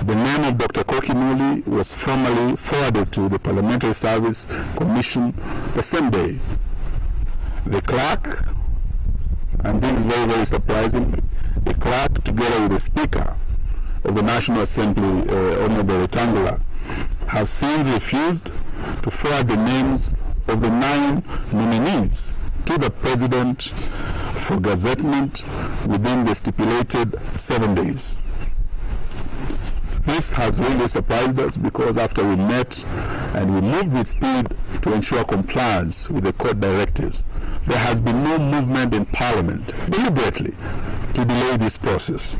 The name of Dr. Kokimuli was formally forwarded to the Parliamentary Service Commission the same day. The clerk, and this is very, very surprising, the clerk, together with the Speaker of the National Assembly, Honorable Retangula, have since refused to forward the names of the 9 nominees to the President for gazettement within the stipulated 7 days. This has really surprised us because after we met and we moved with speed to ensure compliance with the court directives, there has been no movement in Parliament deliberately to delay this process.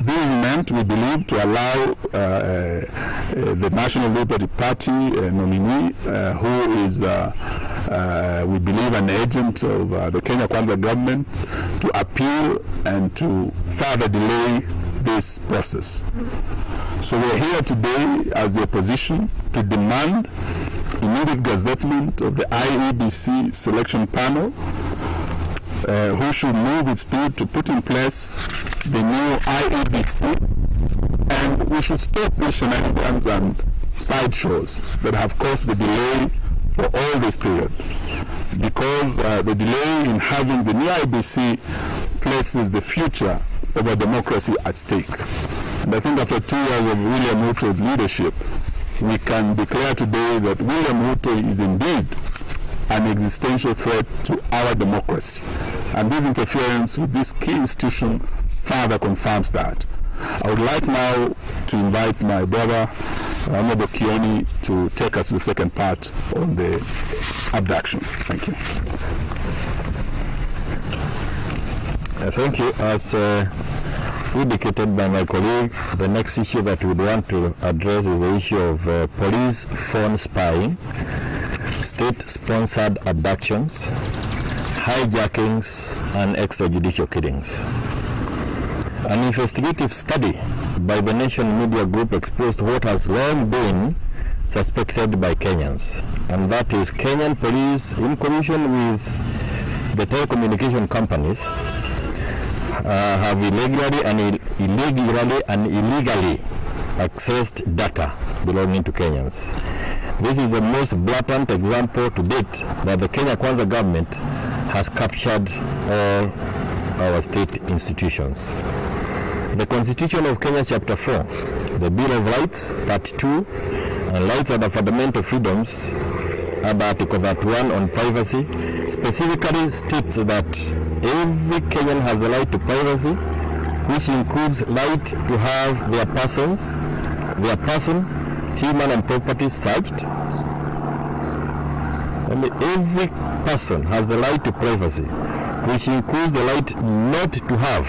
This is meant, we believe, to allow the National Liberty Party nominee, who is, we believe, an agent of the Kenya Kwanza government, to appeal and to further delay this process. So we're here today as the opposition to demand immediate gazettement of the IEBC selection panel, who should move with speed to put in place the new IABC, and we should stop the shenanigans and sideshows that have caused the delay for all this period, because the delay in having the new IBC places the future of our democracy at stake. And I think after 2 years of William Ruto's leadership, we can declare today that William Ruto is indeed an existential threat to our democracy. And this interference with this key institution further confirms that. I would like now to invite my brother, Honorable Kioni, to take us to the second part on the abductions. Thank you. Thank you. As indicated by my colleague, the next issue that we would want to address is the issue of police phone spying, state-sponsored abductions, hijackings, and extrajudicial killings. An investigative study by the Nation Media Group exposed what has long been suspected by Kenyans, and that is Kenyan police, in collusion with the telecommunication companies, have illegally and illegally accessed data belonging to Kenyans. This is the most blatant example to date that the Kenya Kwanza government has captured all our state institutions. The Constitution of Kenya Chapter 4, the Bill of Rights, Part 2, and Rights and Fundamental Freedoms, and Article 31 on privacy, specifically states that every Kenyan has the right to privacy, which includes right to have their person, human and property searched. Every person has the right to privacy, which includes the right not to have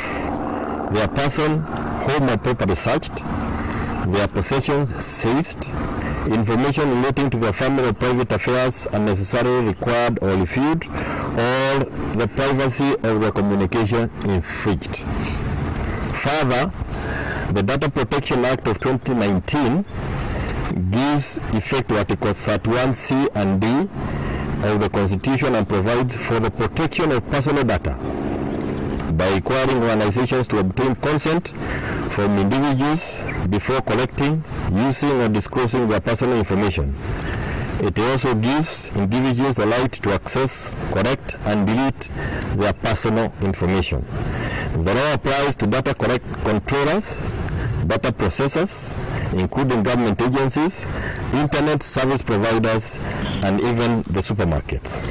their person, home or property searched, their possessions seized, information relating to their family or private affairs unnecessarily required or refused, or the privacy of their communication infringed. Further, the Data Protection Act of 2019 gives effect to Article 31C and D of the Constitution and provides for the protection of personal data by requiring organizations to obtain consent from individuals before collecting, using, or disclosing their personal information. It also gives individuals the right to access, correct, and delete their personal information. The law applies to data controllers, data processors, including government agencies, internet service providers, and even the supermarkets.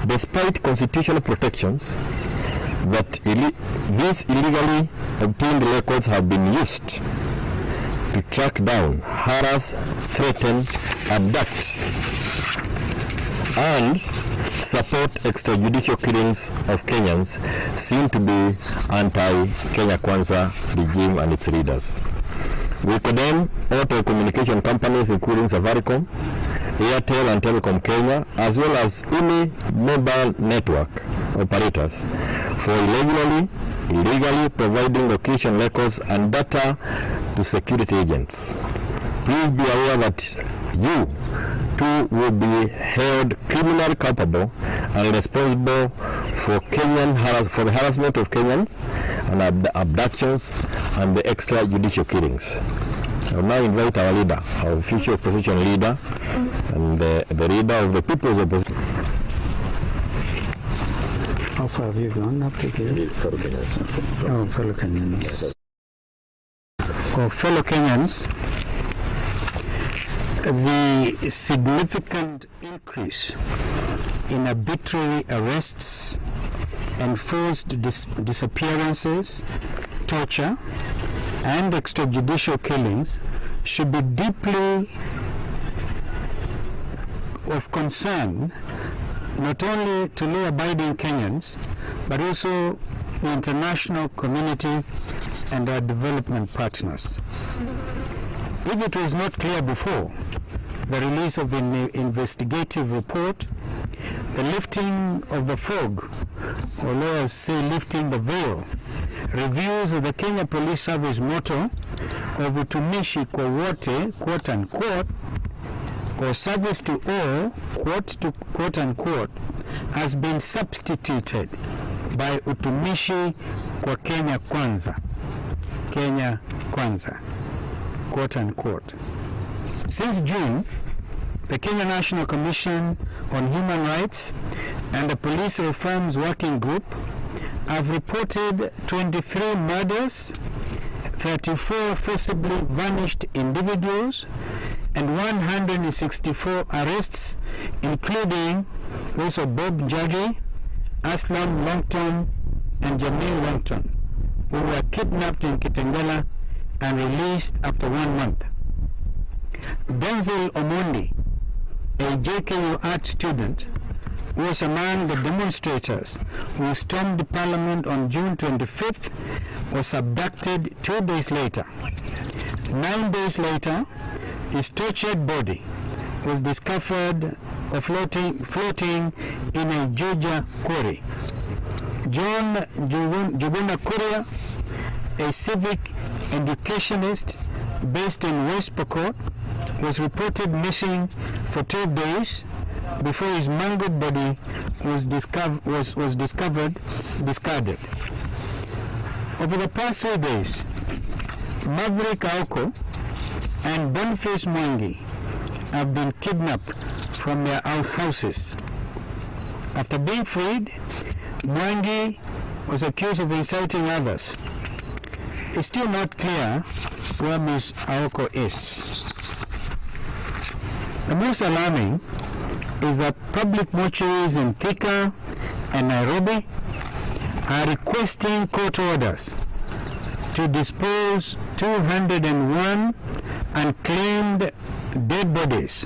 Despite constitutional protections, that these illegally obtained records have been used to track down, harass, threaten, abduct, and support extrajudicial killings of Kenyans seen to be anti-Kenya Kwanza regime and its leaders. We condemn all telecommunication companies, including Safaricom, Airtel, and Telecom Kenya, as well as any mobile network operators, for illegally providing location records and data to security agents. Please be aware that you too will be held criminally culpable and responsible for the harassment of Kenyans and abductions and the extrajudicial killings. I will now invite our leader, our official opposition leader, and the leader of the People's Opposition. How far have you gone up to here? Fellow Kenyans. Oh, fellow Kenyans. Oh, fellow Kenyans, the significant increase in arbitrary arrests, enforced disappearances, torture, and extrajudicial killings should be deeply of concern not only to law-abiding Kenyans, but also the international community and our development partners. If it was not clear before, the release of an investigative report, the lifting of the fog, or lawyers say lifting the veil, reviews of the Kenya Police Service motto of utumishi kwa wote, quote unquote, or service to all, quote unquote, has been substituted by utumishi kwa Kenya Kwanza, Kenya Kwanza, quote unquote. Since June, the Kenya National Commission on Human Rights and the Police Reforms Working Group have reported 23 murders, 34 forcibly vanished individuals, and 164 arrests, including those of Bob Njagi, Aslam Longton, and Jamil Longton, who were kidnapped in Kitengela and released after 1 month. Denzel Omondi, a JKU art student, was among the demonstrators who stormed Parliament on June 25th, was abducted 2 days later. 9 days later, his tortured body was discovered floating in a Georgia quarry. John Juguna Kuria, a civic educationist based in West Pokot, was reported missing for 12 days before his mangled body was discovered discarded. Over the past 3 days, Maverick Aoko and Boniface Mwangi have been kidnapped from their houses. After being freed, Mwangi was accused of inciting others. It's still not clear where Ms. Aoko is. The most alarming is that public mortuaries in Thika and Nairobi are requesting court orders to dispose 201 unclaimed dead bodies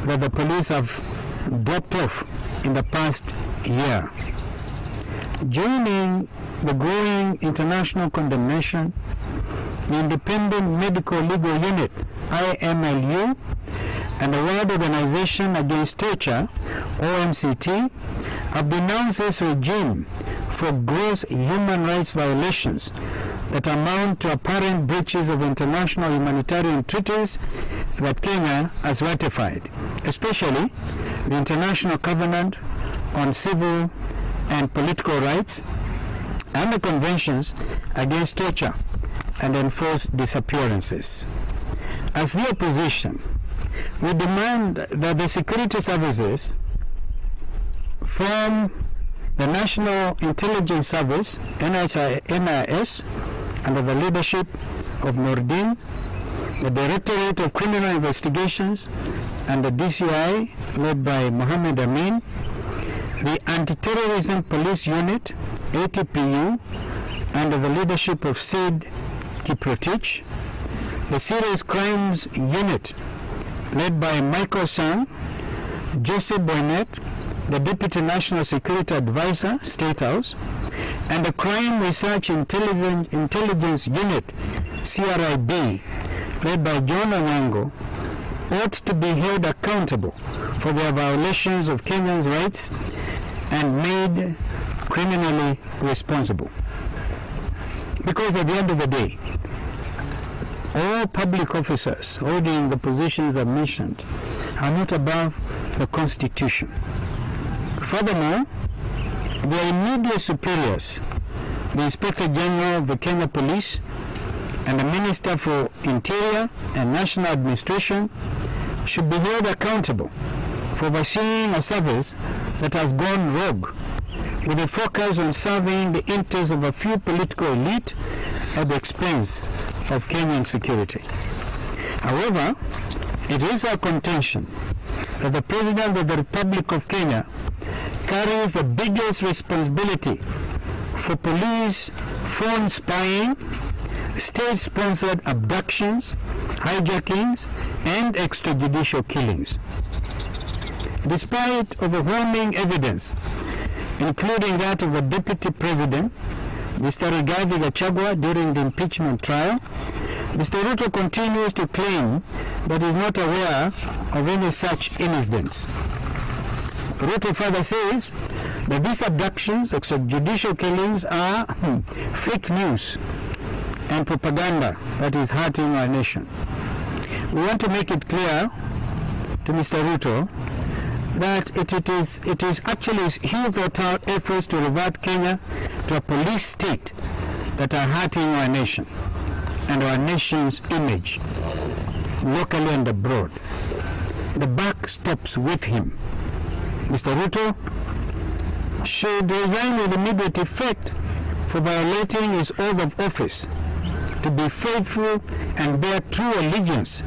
that the police have dropped off in the past year. Joining the growing international condemnation, the Independent Medical Legal Unit, IMLU, and the World Organization Against Torture, OMCT, have denounced this regime for gross human rights violations that amount to apparent breaches of international humanitarian treaties that Kenya has ratified, especially the International Covenant on Civil and Political Rights and the Conventions Against Torture and Enforced Disappearances. As the opposition, we demand that the security services from the National Intelligence Service, NIS, under the leadership of Nordin, the Directorate of Criminal Investigations, and the DCI, led by Mohammed Amin, the Anti-Terrorism Police Unit, ATPU, under the leadership of Sid Kiprotich, the Serious Crimes Unit, led by Michael Sang, Joseph Boynet, the Deputy National Security Advisor, State House, and the Crime Research Intelligence Unit, CRIB, led by John Anyango, ought to be held accountable for their violations of Kenyans' rights and made criminally responsible. Because at the end of the day, all public officers holding the positions I've mentioned are not above the Constitution. Furthermore, their immediate superiors the Inspector General of the Kenya Police, and the Minister for Interior and National Administration should be held accountable for overseeing a service that has gone rogue, with a focus on serving the interests of a few political elite at the expense of Kenyan security. However, it is our contention that the President of the Republic of Kenya carries the biggest responsibility for police phone spying, state-sponsored abductions, hijackings, and extrajudicial killings. Despite overwhelming evidence, including that of the Deputy President, Mr. Rigathi Gachagua, during the impeachment trial, Mr. Ruto continues to claim that he is not aware of any such incidents. Ruto further says that these abductions, extrajudicial killings, are fake news and propaganda that is hurting our nation. We want to make it clear to Mr. Ruto that it is actually his thought out efforts to revert Kenya to a police state that are hurting our nation and our nation's image, locally and abroad. The buck stops with him. Mr. Ruto should resign with immediate effect for violating his oath of office to be faithful and bear true allegiance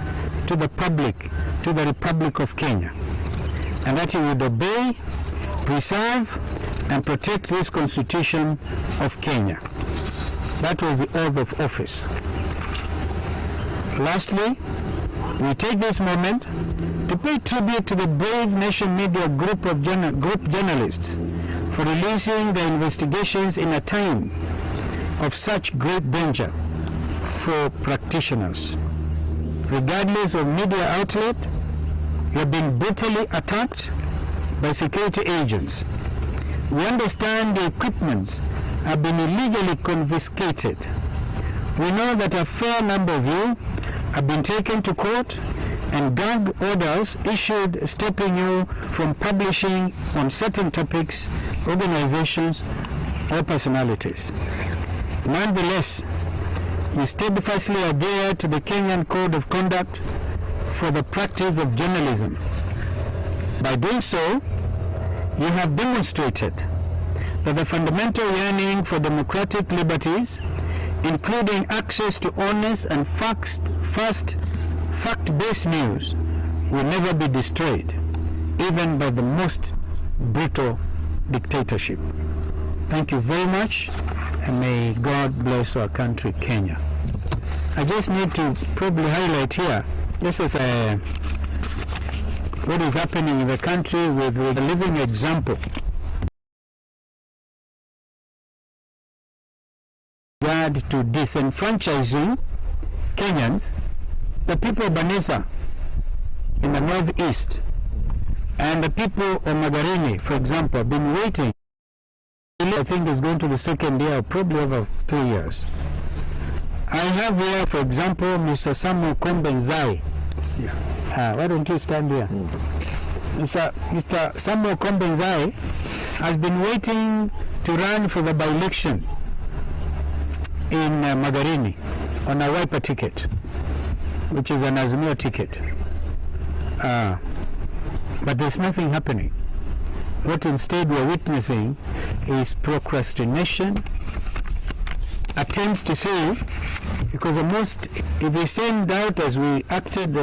to the public, to the Republic of Kenya, and that he would obey, preserve, and protect this Constitution of Kenya. That was the oath of office. Lastly, we take this moment to pay tribute to the brave Nation Media group journalists for releasing their investigations in a time of such great danger for practitioners. Regardless of media outlet, you have been brutally attacked by security agents. We understand the equipments have been illegally confiscated. We know that a fair number of you have been taken to court and gag orders issued stopping you from publishing on certain topics, organizations, or personalities. Nonetheless, you steadfastly adhere to the Kenyan Code of Conduct for the practice of journalism. By doing so, you have demonstrated that the fundamental yearning for democratic liberties, including access to honest and fact-based news, will never be destroyed, even by the most brutal dictatorship. Thank you very much, and may God bless our country, Kenya. I just need to probably highlight here, this is what is happening in the country with a living example. To disenfranchising Kenyans, the people of Banisa in the northeast and the people of Magarini, for example, have been waiting. I think it's going to the second year, probably over 3 years. I have here, for example, Mr. Samuel Kombenzai. Why don't you stand here? Mr. Samuel Kombenzai has been waiting to run for the by-election in Magarini on a wiper ticket, which is an Azimio ticket. But there's nothing happening. What instead we're witnessing is procrastination, attempts to say, because if we send out as we acted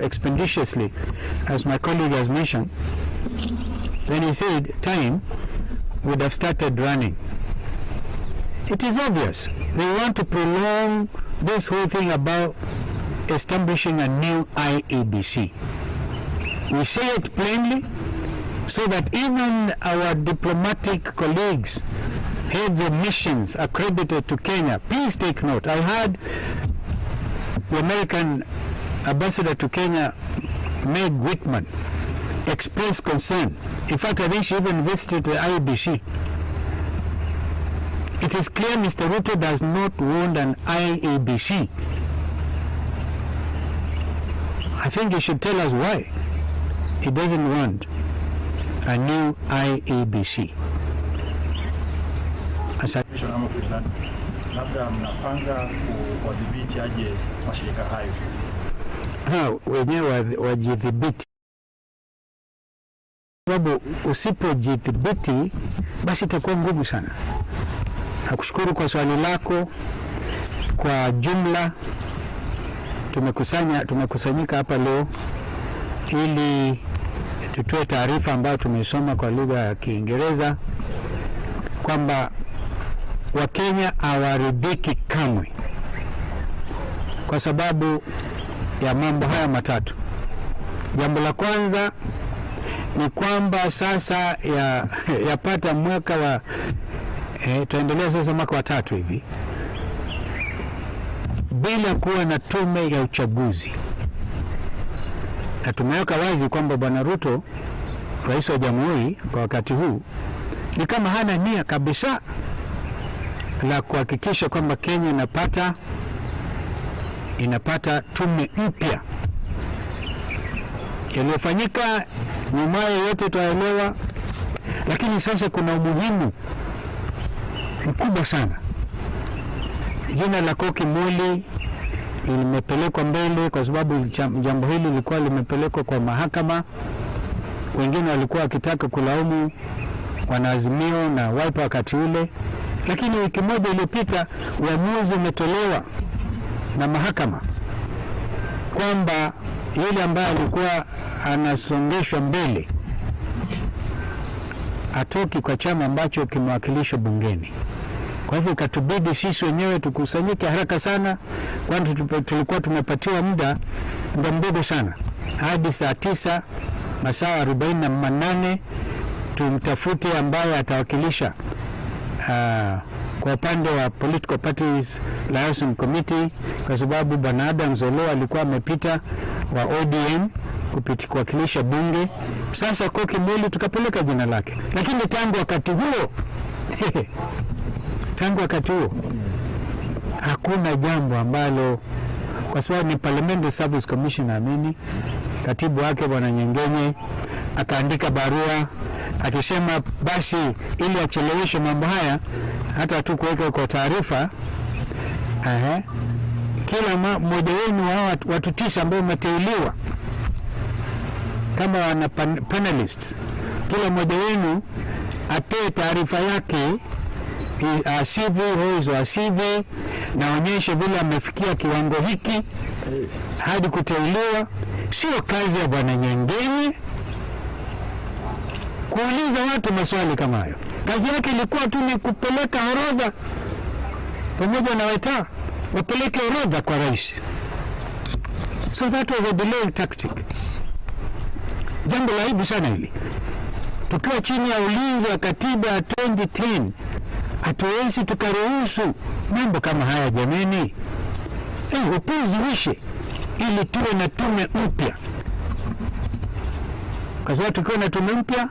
expeditiously, as my colleague has mentioned, then he said time would have started running. It is obvious they want to prolong this whole thing about establishing a new iabc. We say it plainly so that even our diplomatic colleagues, heads of missions accredited to Kenya, please take note. I heard the American ambassador to Kenya, Meg Whitman, express concern. In fact, I think she even visited the IABC. It is clear Mr. Ruto does not want an IABC. I think he should tell us why he doesn't want a new IABC. Labda mnapanga kuwadhibiti aje mashirika hayo? Wenyewe wajidhibiti, sababu usipojidhibiti basi itakuwa ngumu sana. Nakushukuru kwa swali lako. Kwa jumla tumekusanyika hapa leo ili tutoe taarifa ambayo tumesoma kwa lugha ya Kiingereza kwamba Wakenya hawaridhiki kamwe kwa sababu ya mambo haya matatu. Jambo la kwanza ni kwamba sasa yapata mwaka wa tuendelea sasa mwaka wa 3 hivi bila kuwa na tume ya uchaguzi, na tumeweka wazi kwamba Bwana Ruto, rais wa jamhuri kwa wakati huu, ni kama hana nia kabisa la kuhakikisha kwamba Kenya inapata tume mpya. Yaliyofanyika nyuma yote tutaelewa, lakini sasa kuna umuhimu mkubwa sana. Jina la Kokimoli limepelekwa mbele kwa sababu jambo hili lilikuwa limepelekwa kwa mahakama. Wengine walikuwa wakitaka kulaumu wanaazimio na Wiper wakati ule, lakini wiki moja iliyopita uamuzi umetolewa na mahakama kwamba yule ambaye alikuwa anasongeshwa mbele atoki kwa chama ambacho kimewakilishwa bungeni. Kwa hivyo ikatubidi sisi wenyewe tukusanyike haraka sana, kwani tulikuwa tumepatiwa muda mdogo sana, hadi saa 9 masaa 48 tumtafute ambaye atawakilisha kwa upande wa Political Parties Liaison Committee, kwa sababu Bwana Adams Olo alikuwa amepita wa ODM kuwakilisha bunge. Sasa Kokimoli tukapeleka jina lake, lakini tangu wakati huo hakuna jambo ambalo, kwa sababu ni Parliamentary Service Commission, naamini katibu wake Bwana Nyengenye akaandika barua akisema basi ili acheleweshe mambo haya, hata tu kuweka kwa taarifa kila mmoja wenu wa watu 9 ambao umeteuliwa kama wana panelists, kila mmoja wenu atoe taarifa yake, CV au CV, na onyeshe vile amefikia kiwango hiki hadi kuteuliwa. Sio kazi ya Bwana Nyengenye kuuliza watu maswali kama hayo. Kazi yake ilikuwa tu ni kupeleka orodha pamoja na Weta, wapeleke orodha kwa rais. So that was a delay tactic. Jambo la aibu sana hili. Tukiwa chini ya ulinzi wa katiba ya 2010, hatuwezi tukaruhusu mambo kama haya jameni. Upuzi wishe ili tuwe na tume mpya. Kwa sababu tukiwa na tume mpya,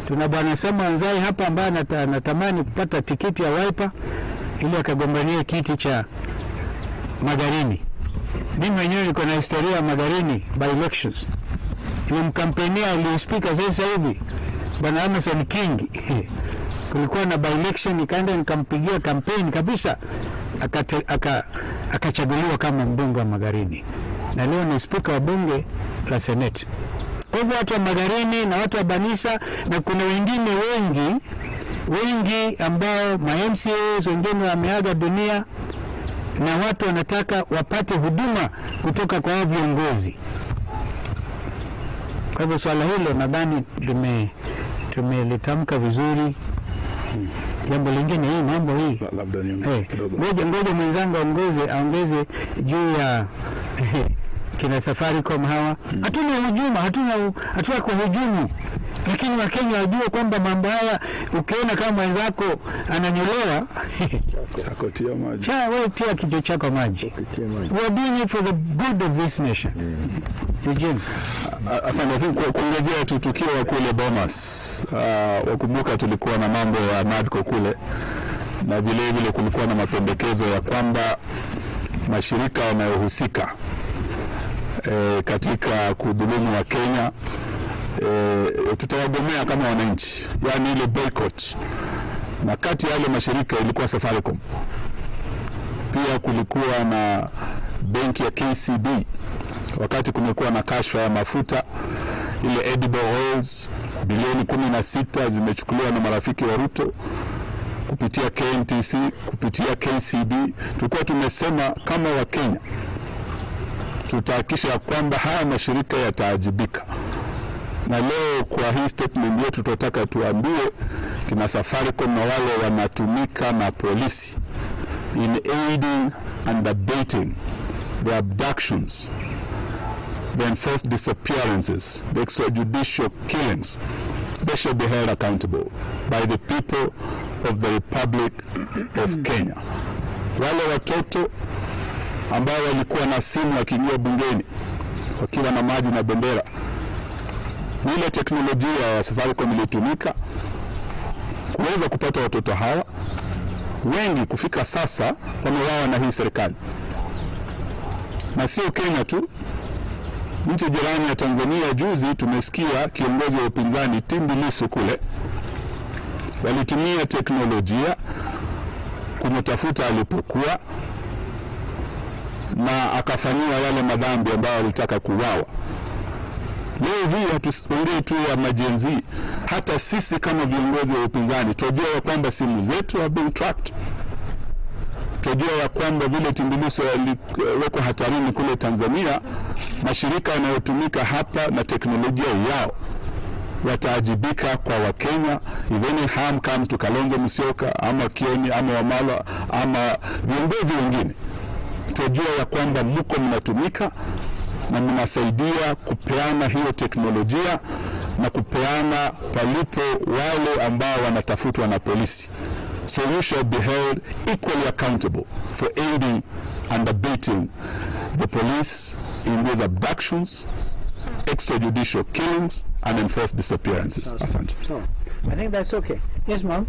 tuna Bwana Sema Wanzai hapa ambaye anatamani kupata tikiti ya Wiper ili akagombania kiti cha Magarini. Mimi mwenyewe niko na historia ya Magarini by elections. Nilimkampenia aliyeспika sasa hivi Bwana Emerson King. Kulikuwa na by election, nikaenda nikampigia kampeni kabisa, akachaguliwa kama mbunge wa Magarini, na leo ni spika wa bunge la Senate. Kwa hivyo watu wa Magarini na watu wa Banisa na kuna wengine wengi ambao MCAs wengine wameaga dunia, na watu wanataka wapate huduma kutoka kwa viongozi. Kwa hivyo swala hilo nadhani tumelitamka vizuri. Jambo lingine hii mambo hii labda ngoja mwenzangu aongeze juu ya kina Safaricom hawa. Hatuna hujuma, hatuna kuhujumu, lakini Wakenya wajue kwamba mambo haya, ukiona kama mwenzako ananyolewa tia maji, wewe tia kichwa chako maji. We are doing it for the good of this nation. Asante. Kuongezea tukio kule Bomas, wakumbuka tulikuwa na mambo ya NADCO kule, na vile kulikuwa na mapendekezo ya kwamba mashirika yanayohusika katika kudhulumu wa Kenya tutawagomea kama wananchi, yani ile boycott na kati ya yale mashirika ilikuwa Safaricom. Pia kulikuwa na benki ya KCB wakati kumekuwa na kashfa ya mafuta, ile edible oils bilioni 16 zimechukuliwa na marafiki wa Ruto kupitia KNTC, kupitia KCB. Tulikuwa tumesema kama Wakenya tutahakikisha kwamba haya mashirika yataajibika, na leo kwa hii statement yetu tunataka tuambie kina Safaricom na wale wanatumika na polisi in aiding and abetting the abductions, the enforced disappearances, the extrajudicial killings, they should be held accountable by the people of the Republic of Kenya. Wale watoto ambao walikuwa na simu wakiingia bungeni wakiwa na maji na bendera, ile teknolojia ya Safaricom ilitumika kuweza kupata watoto hawa. Wengi kufika sasa wameuawa na hii serikali, na sio Kenya tu, nchi jirani ya Tanzania. Juzi tumesikia kiongozi wa upinzani Tundu Lissu kule walitumia teknolojia kumtafuta alipokuwa, na akafanyiwa yale madhambi ambayo alitaka kuuawa. Leo hii hatuongei tu ya majenzi, hata sisi kama viongozi wa upinzani tunajua ya kwamba simu zetu have been tracked. Tunajua ya kwamba vile Tundu Lissu waliwekwa hatarini kule Tanzania, mashirika yanayotumika hapa na teknolojia yao wataajibika kwa Wakenya. If any harm comes to Kalonzo Musyoka ama Kioni ama Wamalwa ama viongozi wengine, tunajua ya kwamba mko mnatumika na mnasaidia kupeana hiyo teknolojia na kupeana palipo wale ambao wanatafutwa na polisi. So you shall be held equally accountable for aiding and abetting the police in these abductions, extrajudicial killings and enforced disappearances. Asante. So, I think that's okay. Yes, ma'am.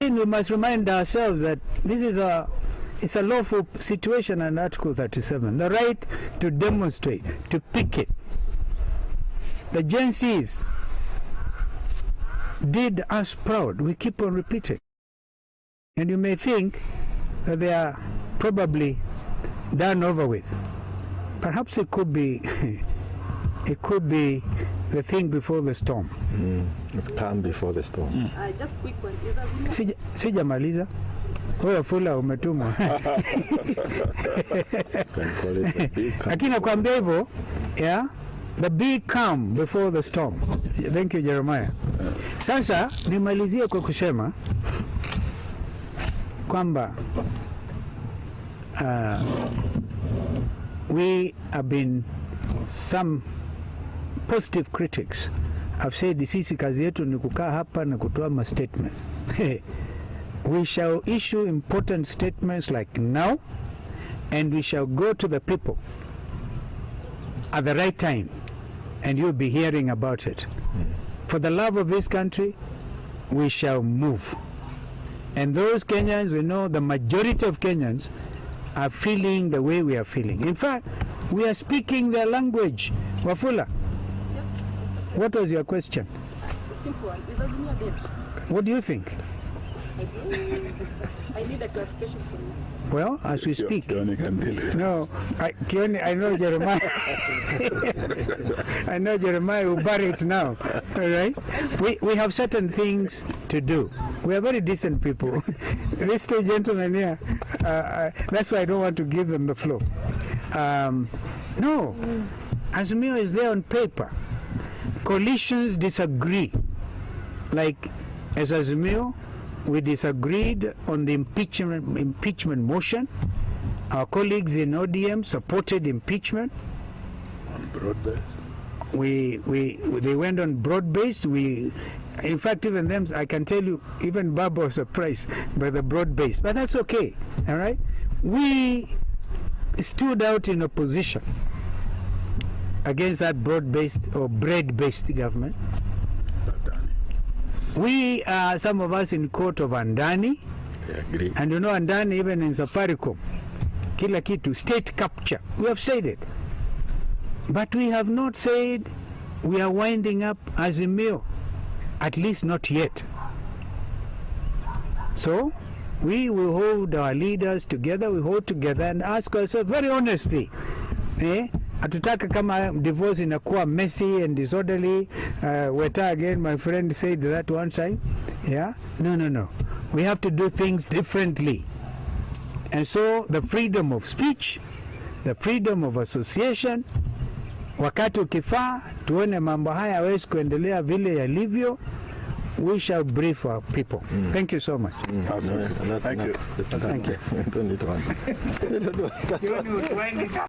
We must remind ourselves that this is it's a lawful situation under Article 37, the right to demonstrate, to picket. The Gen Zs did us proud. We keep on repeating. And you may think that they are probably done over with. Perhaps it could be it could be the thing before the storm. It's calm before the storm. Just quick one. Sijamaliza. Wewe Fula umetumwa. Lakini nakwambia hivyo, yeah, the big calm before the storm. Thank you, Jeremiah. Sasa nimalizie kwa kusema kwamba we have been some positive critics have said sisi kazi yetu ni kukaa hapa na kutoa ma statement. We shall issue important statements like now, and we shall go to the people at the right time, and you'll be hearing about it. For the love of this country, we shall move. And those Kenyans, we know the majority of Kenyans are feeling the way we are feeling. In fact, we are speaking their language. Wafula, what was your question? Simple one. Is Azimio dead? What do you think? I need a clarification from you. Well, as we speak. Kioni can deal with it. No, I know Jeremiah. I know Jeremiah will bury it now. All right? We have certain things to do. We are very decent people. These two gentlemen here, that's why I don't want to give them the floor. No, Azimio is there on paper. Coalitions disagree. Like as Azimio, we disagreed on the impeachment motion. Our colleagues in ODM supported impeachment. On broad-based. They went on broad-based. In fact, even them, I can tell you, even Baba was surprised by the broad-based, but that's okay. All right, we stood out in opposition against that broad-based or bread-based government. We are, some of us, in court of Andani. I agree. And you know, Andani, even in Safaricom, kila kitu, state capture. We have said it. But we have not said we are winding up Azimio. At least not yet. So, we will hold our leaders together, we hold together and ask ourselves very honestly, hatutaka kama divorce inakuwa messy and disorderly. Weta again, my friend said that one time. Yeah? No. We have to do things differently. And so, the freedom of speech, the freedom of association, wakati ukifaa tuone mambo haya hawezi kuendelea vile yalivyo, we shall brief our people. Thank you so much. Thank you. Thank you.